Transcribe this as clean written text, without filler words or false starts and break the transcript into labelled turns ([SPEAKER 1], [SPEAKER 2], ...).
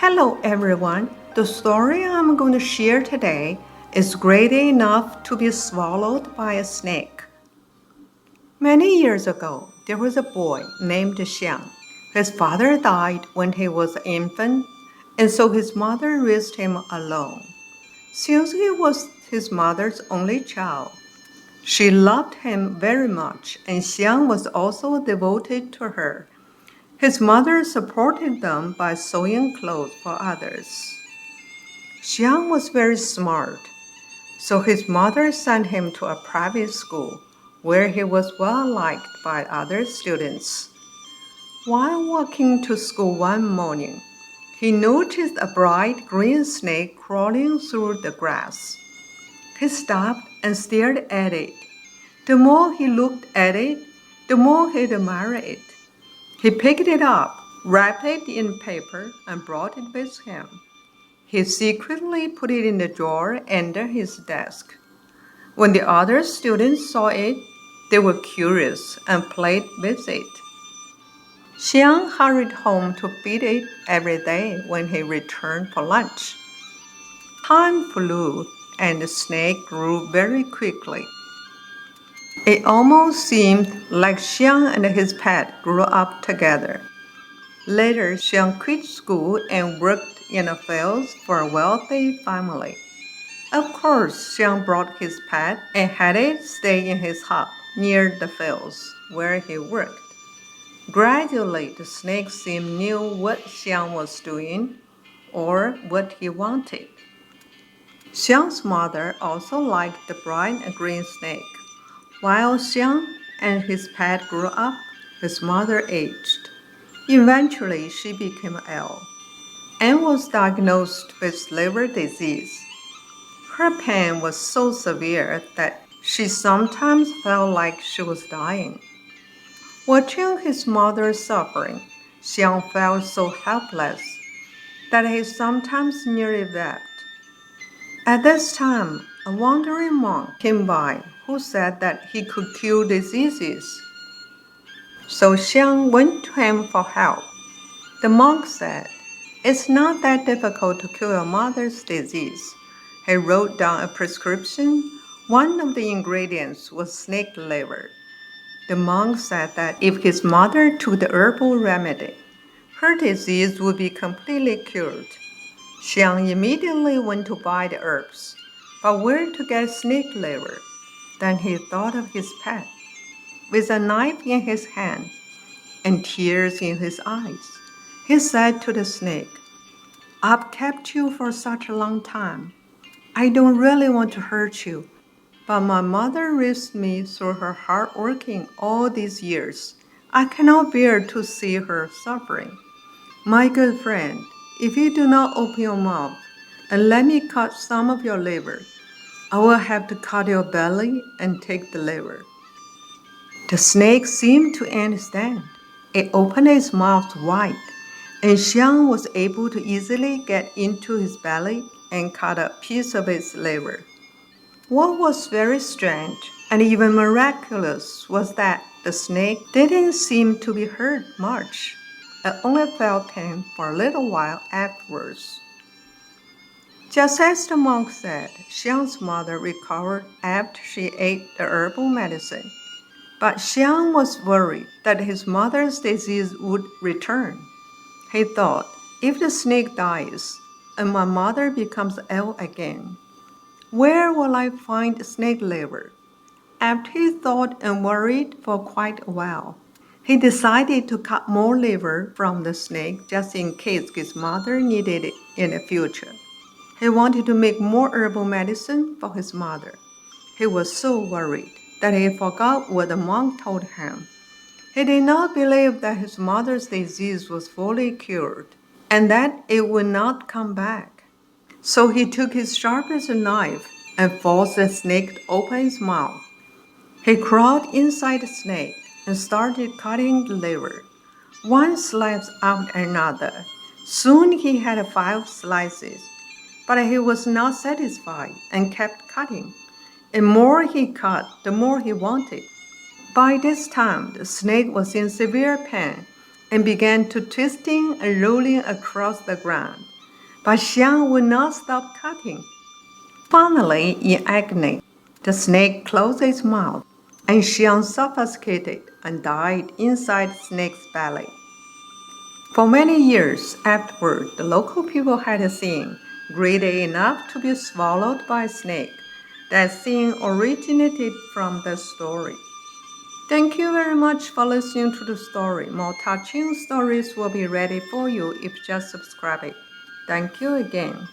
[SPEAKER 1] Hello everyone. The story I'm going to share today is great enough to be swallowed by a snake. Many years ago, there was a boy named Xiang. His father died when he was an infant, and so his mother raised him alone. Since he was his mother's only child, she loved him very much, and Xiang was also devoted to her. His mother supported them by sewing clothes for others. Xiang was very smart, so his mother sent him to a private school where he was well liked by other students. While walking to school one morning, he noticed a bright green snake crawling through the grass. He stopped and stared at it. The more he looked at it, the more he admired it. He picked it up, wrapped it in paper, and brought it with him. He secretly put it in the drawer under his desk. When the other students saw it, they were curious and played with it. Xiang hurried home to feed it every day when he returned for lunch. Time flew, and the snake grew very quickly. It almost seemed like Xiang and his pet grew up together. Later, Xiang quit school and worked in the fields for a wealthy family. Of course, Xiang brought his pet and had it stay in his hut near the fields where he worked. Gradually, the snake seemed knew what Xiang was doing or what he wanted. Xiang's mother also liked the bright green snake. While Xiang and his pet grew up, his mother aged. Eventually, she became ill and was diagnosed with liver disease. Her pain was so severe that she sometimes felt like she was dying. Watching his mother suffering, Xiang felt so helpless that he sometimes nearly wept. At this time, a wandering monk came by who said that he could cure diseases. So Xiang went to him for help. The monk said, "It's not that difficult to cure your mother's disease." He wrote down a prescription. One of the ingredients was snake liver. The monk said that if his mother took the herbal remedy, her disease would be completely cured. Xiang immediately went to buy the herbs, but where to get snake liver? Then he thought of his pet. With a knife in his hand and tears in his eyes, he said to the snake, "I've kept you for such a long time. I don't really want to hurt you, but my mother raised me through her hard working all these years. I cannot bear to see her suffering. My good friend, if you do not open your mouth and let me cut some of your liver, I will have to cut your belly and take the liver." The snake seemed to understand. It opened its mouth wide, and Xiang was able to easily get into his belly and cut a piece of its liver. What was very strange and even miraculous was that the snake didn't seem to be hurt much. It only felt pain for a little while afterwards. Just as the monk said, Xiang's mother recovered after she ate the herbal medicine. But Xiang was worried that his mother's disease would return. He thought, if the snake dies and my mother becomes ill again, where will I find snake liver? After he thought and worried for quite a while, he decided to cut more liver from the snake just in case his mother needed it in the future. He wanted to make more herbal medicine for his mother. He was so worried that he forgot what the monk told him. He did not believe that his mother's disease was fully cured and that it would not come back. So he took his sharpest knife and forced the snake to open its mouth. He crawled inside the snake and started cutting the liver, one slice after another. Soon he had 5 slices, but he was not satisfied and kept cutting. The more he cut, the more he wanted. By this time, the snake was in severe pain and began to twisting and rolling across the ground. But Xiang would not stop cutting. Finally, in agony, the snake closed its mouth, and Xiang suffocated and died inside the snake's belly. For many years afterward, the local people had a saying, greedy enough to be swallowed by a snake. That saying originated from the story. Thank you very much for listening to the story. More touching stories will be ready for you if you just subscribe it. Thank you again.